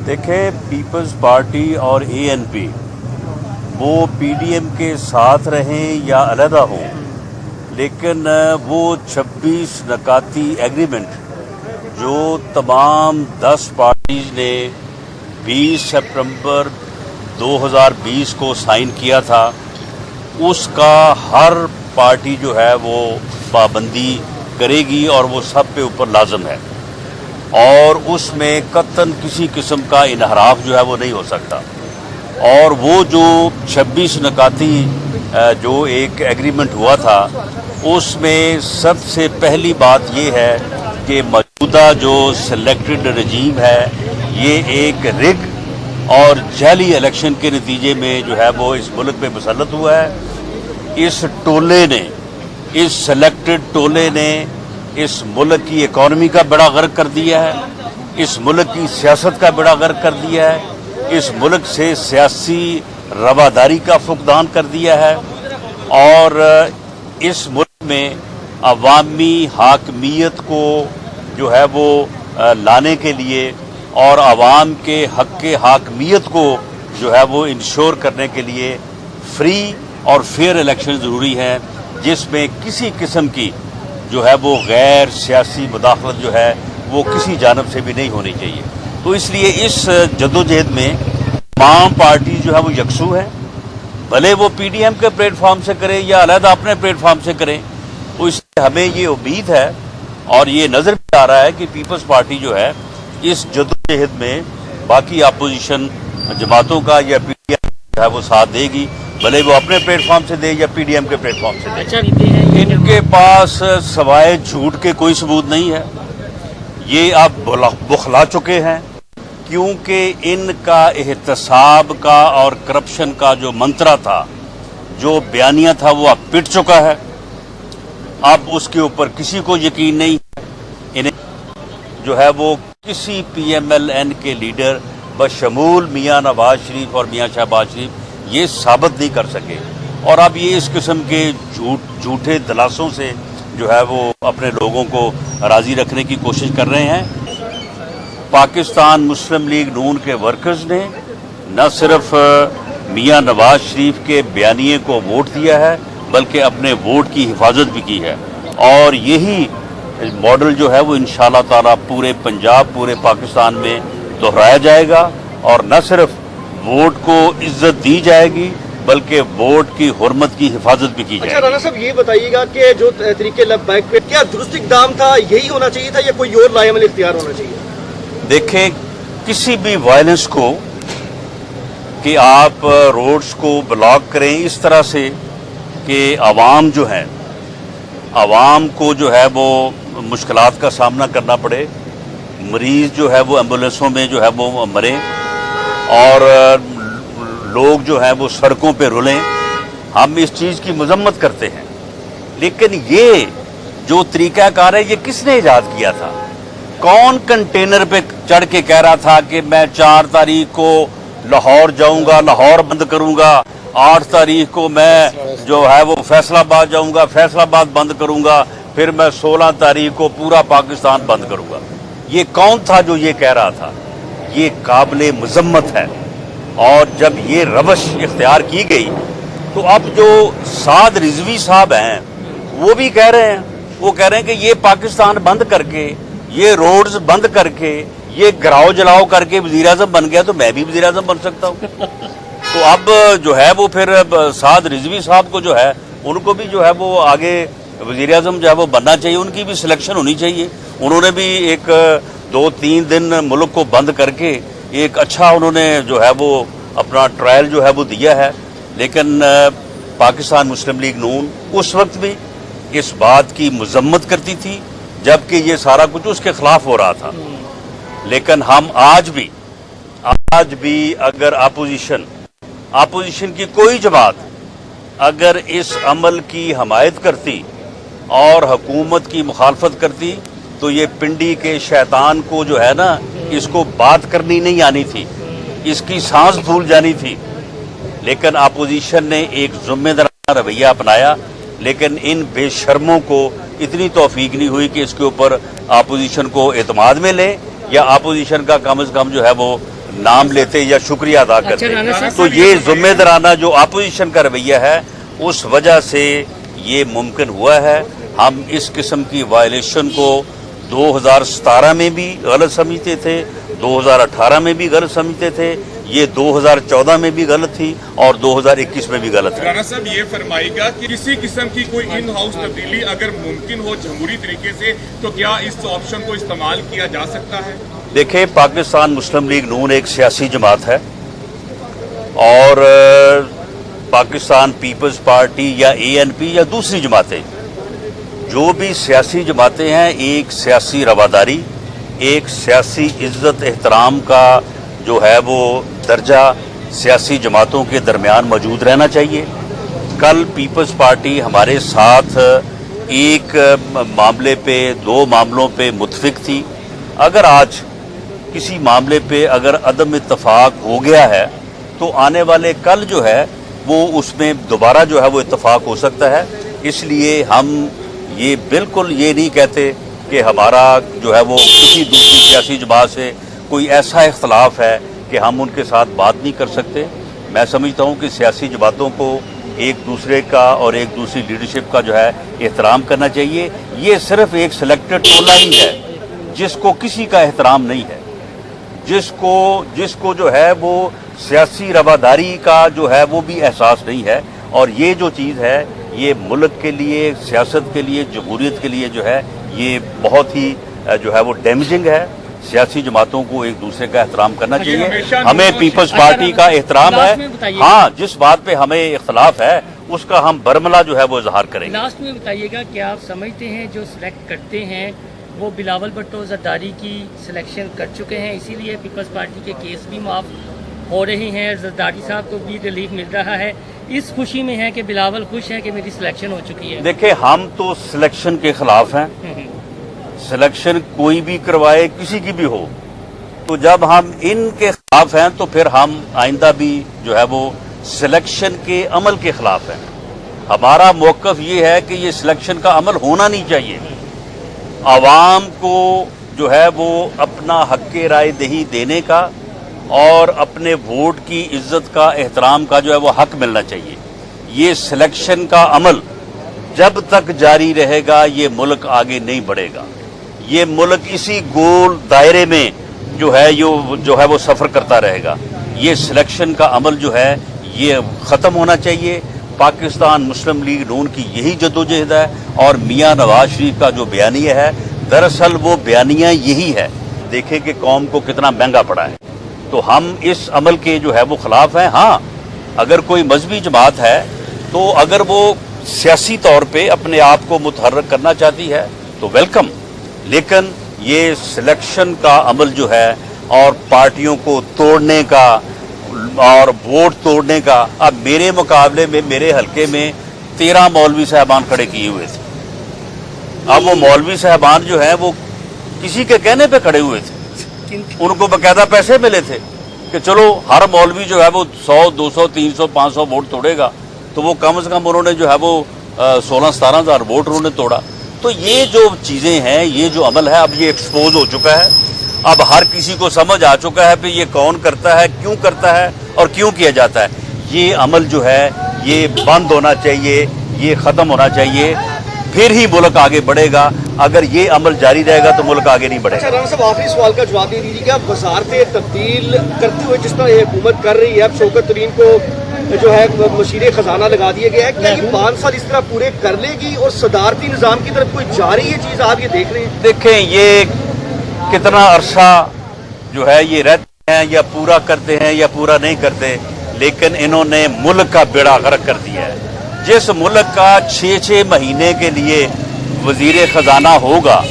देखें, peoples party और ANP वो PDM के साथ रहें या अलहदा हों, लेकिन वो 26 नकाती एग्रीमेंट जो तमाम 10 पार्टीज ने 20 सितंबर 2020 को साइन किया था, उसका हर पार्टी जो है वो पाबंदी करेगी और वो सब पे ऊपर लाजम है, और उसमें कतन किसी किस्म का इनहराफ जो है वो नहीं हो सकता। और वो जो 26 नकाती जो एक एग्रीमेंट हुआ था, उसमें सबसे पहली बात ये है कि मौजूदा जो सिलेक्टेड रजीम है, ये एक रिग और जाली इलेक्शन के नतीजे में जो है वो इस मुल्क पे मुसल्लत हुआ है। इस टोले ने, इस सिलेक्टेड टोले ने इस मुल्क की इकॉनमी का बेड़ा गर्क कर दिया है, इस मुल्क की सियासत का बेड़ा गर्क कर दिया है, इस मुल्क से सियासी रवादारी का फुकदान कर दिया है, और इस मुल्क में अवामी हाकमियत को जो है वो लाने के लिए और अवाम के हक के हाकमियत को जो है वो इंश्योर करने के लिए फ्री और फेयर इलेक्शन ज़रूरी है, जिसमें किसी किस्म की जो है वो गैर सियासी मुदाखलत जो है वो किसी जानब से भी नहीं होनी चाहिए। तो इसलिए इस जदोजहद में तमाम पार्टी जो है वो यकसू है, भले वो PDM के प्लेटफॉर्म से करें या अलहदा अपने प्लेटफॉर्म से करें। तो इसलिए हमें ये उम्मीद है और ये नज़र भी आ रहा है कि पीपल्स पार्टी जो है इस जदोजहद में बाकी अपोजिशन जमातों का या PDM जो है वो साथ देगी, भले वो अपने प्लेटफॉर्म से दे या PDM के प्लेटफॉर्म से दे। अच्छा, इनके पास सवाए झूठ के कोई सबूत नहीं है। ये अब बुखला चुके हैं, क्योंकि इनका एहतसाब का और करप्शन का जो मंत्रा था, जो बयानिया था, वो अब पिट चुका है। अब उसके ऊपर किसी को यकीन नहीं है। इन्हें जो है वो किसी PMLN के लीडर बशमूल मियां नवाज शरीफ और मियां शहबाज शरीफ ये साबित नहीं कर सके, और अब ये इस किस्म के झूठे दलासों से जो है वो अपने लोगों को राज़ी रखने की कोशिश कर रहे हैं। पाकिस्तान मुस्लिम लीग नून के वर्कर्स ने न सिर्फ मियां नवाज शरीफ के बयानिए को वोट दिया है, बल्कि अपने वोट की हिफाजत भी की है, और यही मॉडल जो है वो इंशाअल्लाह ताला पूरे पंजाब, पूरे पाकिस्तान में दोहराया जाएगा, और न सिर्फ वोट को इज्जत दी जाएगी बल्कि वोट की हुर्मत की हिफाजत भी की जाएगी। अच्छा राना साहब, ये बताइएगा कि जो तरीके लबैक पे क्या दुरुस्त इक़दाम था, यही होना चाहिए था या कोई और लाएमल इख्तियार होना चाहिए? देखें, किसी भी वायलेंस को कि आप रोड्स को ब्लॉक करें इस तरह से कि आवाम जो है, आवाम को जो है वो मुश्किलात का सामना करना पड़े, मरीज जो है वो एम्बुलेंसों में जो है वो मरे, और लोग जो है वो सड़कों पे रुलें, हम इस चीज़ की मजम्मत करते हैं। लेकिन ये जो तरीक़ाकार है, ये किसने ईजाद किया था? कौन कंटेनर पे चढ़ के कह रहा था कि मैं 4 तारीख को लाहौर जाऊंगा, लाहौर बंद करूंगा, 8 तारीख को मैं जो है वो फैसलाबाद जाऊंगा, फैसलाबाद बंद करूंगा, फिर मैं 16 तारीख को पूरा पाकिस्तान बंद करूंगा? ये कौन था जो ये कह रहा था? ये काबिल मजम्मत है। और जब ये रवश इख्तियार की गई, तो अब जो साद रिजवी साहब हैं वो भी कह रहे हैं, वो कह रहे हैं कि ये पाकिस्तान बंद करके, ये रोड्स बंद करके, ये गिराओ जलाओ करके वज़ीर-ए-आज़म बन गया, तो मैं भी वज़ीर-ए-आज़म बन सकता हूँ। तो अब जो है वो फिर साद रिजवी साहब को जो है उनको भी जो है वो आगे वज़ीर-ए-आज़म जो है वो बनना चाहिए, उनकी भी सिलेक्शन होनी चाहिए। उन्होंने भी एक 2-3 दिन मुल्क को बंद करके एक अच्छा उन्होंने जो है वो अपना ट्रायल जो है वो दिया है। लेकिन पाकिस्तान मुस्लिम लीग नून उस वक्त भी इस बात की मजम्मत करती थी जबकि ये सारा कुछ उसके खिलाफ हो रहा था। लेकिन हम आज भी अगर अपोजिशन की कोई जमात अगर इस अमल की हमायत करती और हुकूमत की मुखालफत करती, तो ये पिंडी के शैतान को जो है ना, इसको बात करनी नहीं आनी थी, इसकी सांस भूल जानी थी। लेकिन अपोजिशन ने एक जिम्मेदाराना रवैया अपनाया, लेकिन इन बेशर्मों को इतनी तौफीक नहीं हुई कि इसके ऊपर अपोजिशन को एतमाद में लें, या अपोजिशन का कम अज़ कम जो है वो नाम लेते या शुक्रिया अदा करते। तो ये जिम्मेदाराना जो अपोजिशन का रवैया है उस वजह से ये मुमकिन हुआ है। हम इस किस्म की वायलेशन को 2017 में भी गलत समझते थे, 2018 में भी गलत समझते थे, ये 2014 में भी गलत थी और 2021 में भी गलत है। राणा साहब ये फरमाएगा कि किसी किस्म की कोई इन हाउस तब्दीली अगर मुमकिन हो जमहूरी तरीके से तो क्या इस ऑप्शन को इस्तेमाल किया जा सकता है? देखिए, पाकिस्तान मुस्लिम लीग नून एक सियासी जमात है और पाकिस्तान पीपल्स पार्टी या ANP या दूसरी जमातें, जो भी सियासी जमातें हैं, एक सियासी रवादारी, एक सियासी इज्जत एहतराम का जो है वो दर्जा सियासी जमातों के दरमियान मौजूद रहना चाहिए। कल पीपल्स पार्टी हमारे साथ एक मामले पे, 2 मामलों पे मुत्फिक थी। अगर आज किसी मामले पे अगर अदम इत्तफाक हो गया है तो आने वाले कल जो है वो उसमें दोबारा जो है वो इत्तफाक हो सकता है। इसलिए हम ये बिल्कुल ये नहीं कहते कि हमारा जो है वो किसी दूसरी सियासी जमात से कोई ऐसा इख्तलाफ है कि हम उनके साथ बात नहीं कर सकते। मैं समझता हूँ कि सियासी जमातों को एक दूसरे का और एक दूसरी लीडरशिप का जो है एहतराम करना चाहिए। ये सिर्फ एक सिलेक्टेड टोला ही है जिसको किसी का एहतराम नहीं है, जिसको जो है वो सियासी रवादारी का जो है वो भी एहसास नहीं है। और ये जो चीज़ है ये मुल्क के लिए, सियासत के लिए, जमहूरियत के लिए जो है ये बहुत ही जो है वो डैमेजिंग है। सियासी जमातों को एक दूसरे का एहतराम करना चाहिए। हमें पीपल्स पार्टी का एहतराम है। हाँ, जिस बात पे हमें इख्तलाफ है उसका हम बरमला जो है वो इजहार करेंगे। लास्ट में बताइएगा, क्या आप समझते हैं जो सिलेक्ट करते हैं वो बिलावल भुट्टो जरदारी की सिलेक्शन कर चुके हैं, इसीलिए पीपल्स पार्टी के केस भी माफ हो रहे हैं, जरदारी साहब को भी रिलीफ मिल रहा है, इस खुशी में है कि बिलावल खुश है कि मेरी सिलेक्शन हो चुकी है? देखिए, हम तो सिलेक्शन के खिलाफ हैं। सिलेक्शन कोई भी करवाए, किसी की भी हो, तो जब हम इनके खिलाफ हैं तो फिर हम आइंदा भी जो है वो सिलेक्शन के अमल के खिलाफ हैं। हमारा मौक़िफ़ ये है कि ये सिलेक्शन का अमल होना नहीं चाहिए। आवाम को जो है वो अपना हक़ राय दही देने का और अपने वोट की इज्जत का, एहतराम का जो है वो हक मिलना चाहिए। ये सिलेक्शन का अमल जब तक जारी रहेगा ये मुल्क आगे नहीं बढ़ेगा। ये मुल्क इसी गोल दायरे में जो है वो सफ़र करता रहेगा। ये सिलेक्शन का अमल जो है ये ख़त्म होना चाहिए। पाकिस्तान मुस्लिम लीग नून की यही जदोजहद है और मियाँ नवाज शरीफ का जो बयानिया है, दरअसल वो बयानिया यही है। देखें कि कौम को कितना महंगा पड़ा है। तो हम इस अमल के जो है वो खिलाफ हैं। हाँ, अगर कोई मजहबी जमात है तो अगर वो सियासी तौर पे अपने आप को मुतहर्रिक करना चाहती है तो वेलकम, लेकिन ये सिलेक्शन का अमल जो है और पार्टियों को तोड़ने का और वोट तोड़ने का, अब मेरे मुकाबले में मेरे हलके में 13 मौलवी साहबान खड़े किए हुए थे। अब वो मौलवी साहबान जो है वो किसी के कहने पे खड़े हुए थे, उनको बाकायदा पैसे मिले थे कि चलो हर मौलवी जो है वो 100, 200, 300, 500 वोट तोड़ेगा, तो वो कम से कम उन्होंने जो है वो 16-17 हज़ार वोट उन्होंने तोड़ा। तो ये जो चीज़ें हैं, ये जो अमल है, अब ये एक्सपोज हो चुका है। अब हर किसी को समझ आ चुका है कि ये कौन करता है, क्यों करता है और क्यों किया जाता है। ये अमल जो है ये बंद होना चाहिए, ये ख़त्म होना चाहिए, फिर ही मुल्क आगे बढ़ेगा। अगर ये अमल जारी रहेगा तो मुल्क आगे नहीं बढ़ेगा। अच्छा राणा साहब, आखिरी सवाल का जवाब दे दीजिए, क्या वज़ारतें तब्दील करते हुए जिस तरह ये हुकूमत कर रही है, अब शौकत तरीन को जो है मशीर खजाना लगा दिया गया है, क्या ये 5 साल इस तरह पूरे कर लेगी और सदारती निज़ाम की तरफ कोई जा रही है चीज़, आप ये देख रहे हैं? देखें, ये कितना अरसा जो है ये रहते हैं या पूरा करते हैं या पूरा नहीं करते, लेकिन इन्होंने मुल्क का बेड़ा गर्क कर दिया है। जिस मुल्क का 6-6 महीने के लिए वजीर खजाना होगा,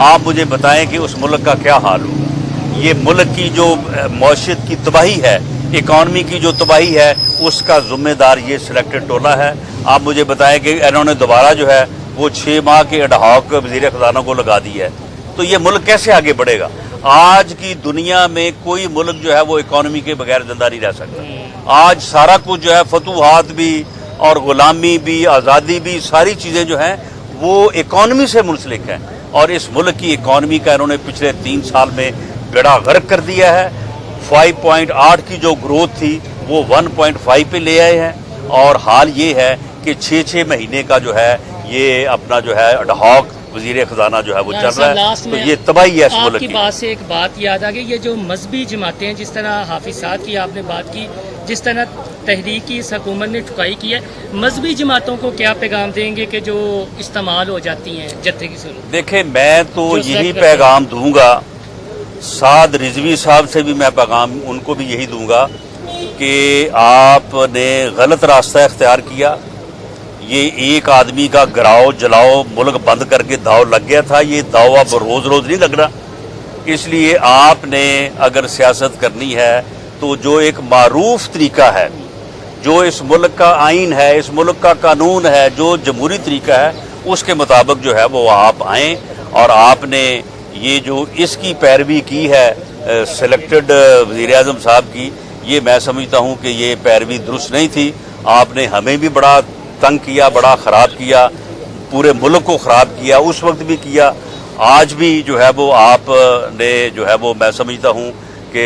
आप मुझे बताएं कि उस मुल्क का क्या हाल होगा। ये मुल्क की जो मौशियत की तबाही है, इकॉनमी की जो तबाही है, उसका जिम्मेदार ये सिलेक्टेड टोला है। आप मुझे बताएं कि इन्होंने दोबारा जो है वो 6 माह के एडहॉक वजीर खजाना को लगा दी है, तो ये मुल्क कैसे आगे बढ़ेगा? आज की दुनिया में कोई मुल्क जो है वो इकॉनमी के बगैर जिंदा नहीं रह सकता। आज सारा कुछ जो है, फतूहात भी और गुलामी भी, आज़ादी भी, सारी चीज़ें जो हैं वो इकॉनमी से मुंसलिक हैं। और इस मुल्क की इकॉनमी का इन्होंने पिछले 3 साल में बेड़ा गर्क कर दिया है। 5.8 की जो ग्रोथ थी वो 1.5 पे ले आए हैं, और हाल ये है कि 6 महीने का जो है ये अपना जो है अडहॉक वजीर खजाना जो है वो चल रहा है। लास्ट तो में ये तबाही है इस मुल्क आपकी की। बात से एक बात याद आ गई, ये जो मजहबी जमातें हैं, जिस तरह हाफिज साहब की आपने बात की, जिस तरह तहरीक की इस हुकूमत ने ठुकाई की है, मजहबी जमातों को क्या पैगाम देंगे कि जो इस्तेमाल हो जाती हैं जत्थे की सूरत? देखें, मैं तो जो यही सब पैगाम दूंगा, साद रिजवी साहब से भी मैं पैगाम उनको भी यही दूंगा कि आपने गलत रास्ता इख्तियार किया। ये एक आदमी का गिराओ जलाओ मुल्क बंद करके दाव लग गया था, ये दाव अब रोज रोज नहीं लगना। इसलिए आपने अगर सियासत करनी है तो जो एक मारूफ तरीका है, जो इस मुल्क का आइन है, इस मुल्क का कानून है, जो जमहूरी तरीका है, उसके मुताबिक जो है वो आप आएँ। और आपने ये जो इसकी पैरवी की है सिलेक्टेड वज़ीर आज़म साहब की, ये मैं समझता हूँ कि ये पैरवी दुरुस्त नहीं थी। आपने हमें भी बड़ा तंग किया, बड़ा ख़राब किया, पूरे मुल्क को ख़राब किया, उस वक्त भी किया, आज भी जो है वो आपने जो है वो मैं समझता हूँ कि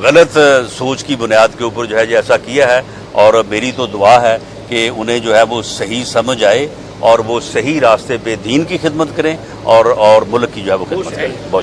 गलत सोच की बुनियाद के ऊपर जो है ऐसा किया है। और मेरी तो दुआ है कि उन्हें जो है वो सही समझ आए और वो सही रास्ते पे दीन की खिदमत करें और मुल्क की जो है वो खिदमत करें। बहुत